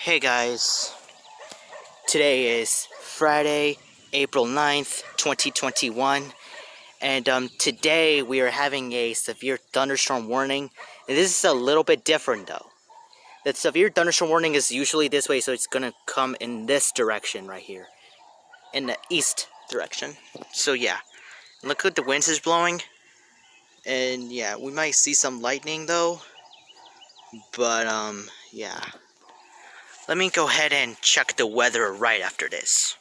Hey guys, today is Friday, April 9th, 2021, and today we are having a severe thunderstorm warning, and this is a little bit different though. The severe thunderstorm warning is usually this way, so it's gonna come in this direction right here, in the east direction. So yeah, look at the winds is blowing, and yeah, we might see some lightning though, but yeah. Let me go ahead and check the weather right after this.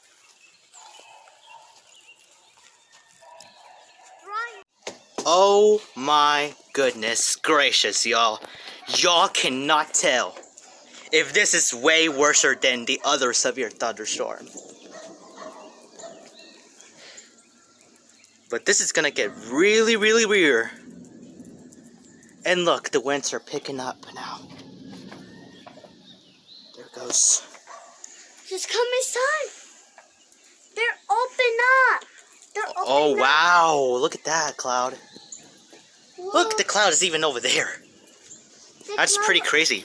Oh my goodness gracious, y'all. Y'all cannot tell if this is way worse than the other severe thunderstorm. But this is gonna get really weird. And look, the winds are picking up now. There it goes. Just come inside. They're open up. Oh wow, look at that cloud. Whoa. Look, the cloud is even over there. That's pretty crazy.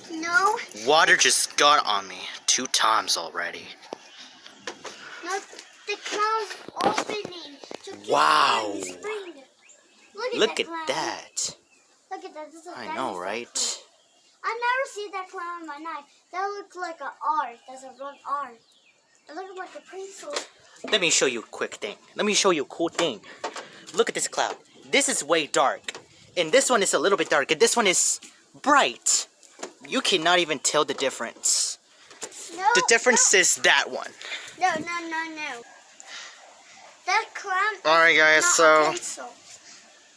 No. Water just got on me 2 times already. No, the cloud's opening. Wow. Look at that. Look at that. This is a I know, right? Cloud. I never see that cloud in my life. That looks like an R. That's a wrong R. It looks like a pencil. Let me show you a quick thing. Let me show you a cool thing. Look at this cloud. This is way dark. And this one is a little bit dark. And this one is bright. You cannot even tell the difference. No, The difference is that one. No. That cloud is Alright guys, not so a pencil.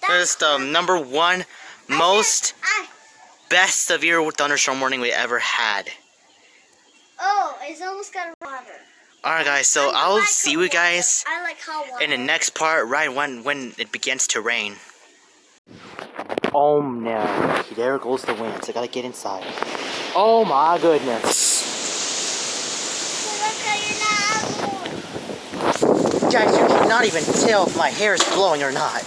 this is the number 1 most best severe thunderstorm warning we ever had. Oh, it's almost got water. Alright guys, so I'll see you guys I like hot water. in the next part right when it begins to rain. Oh no, there goes the wind, so I gotta get inside. Oh my goodness. Guys, you cannot even tell if my hair is blowing or not.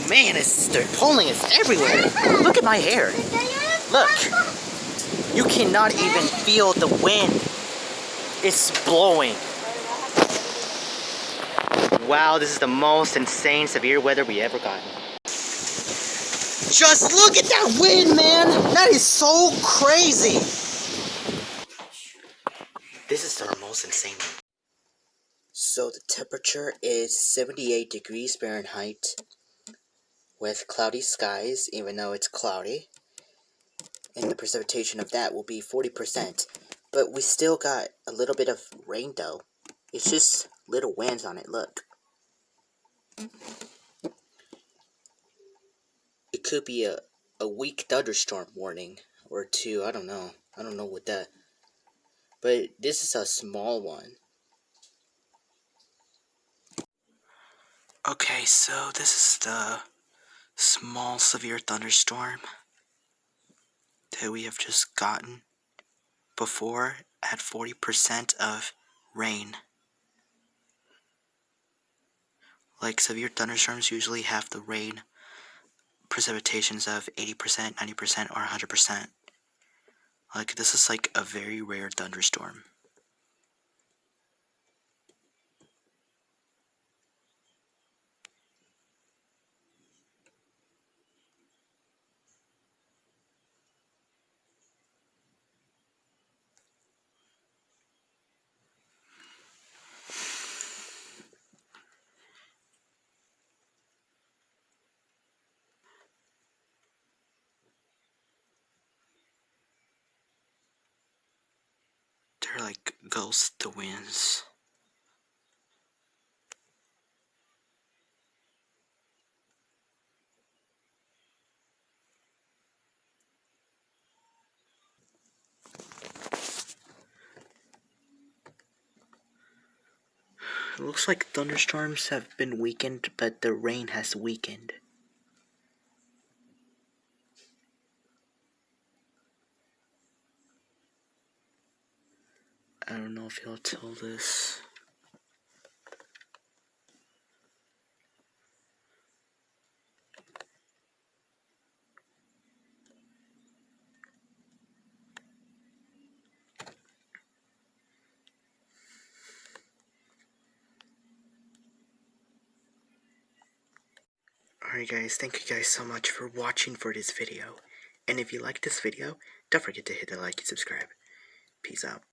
Man, they're pulling it everywhere. Look at my hair. Look. You cannot even feel the wind. It's blowing. Wow, this is the most insane severe weather we ever gotten. Just look at that wind, man! That is so crazy! This is the most insane. So the temperature is 78 degrees Fahrenheit with cloudy skies, even though it's cloudy. And the precipitation of that will be 40%. But we still got a little bit of rain though. It's just little winds on it, look. It could be a weak thunderstorm warning or 2, I don't know. I don't know what that. But this is a small one. Okay, so this is the small severe thunderstorm that we have just gotten before at 40% of rain. Like severe thunderstorms usually have the rain precipitations of 80%, 90%, or 100%. Like this is like a very rare thunderstorm. They're like ghost winds. It looks like thunderstorms have been weakened, but the rain has weakened. I don't know if you'll tell this. Alright guys, thank you guys so much for watching for this video. And if you like this video, don't forget to hit the like and subscribe. Peace out.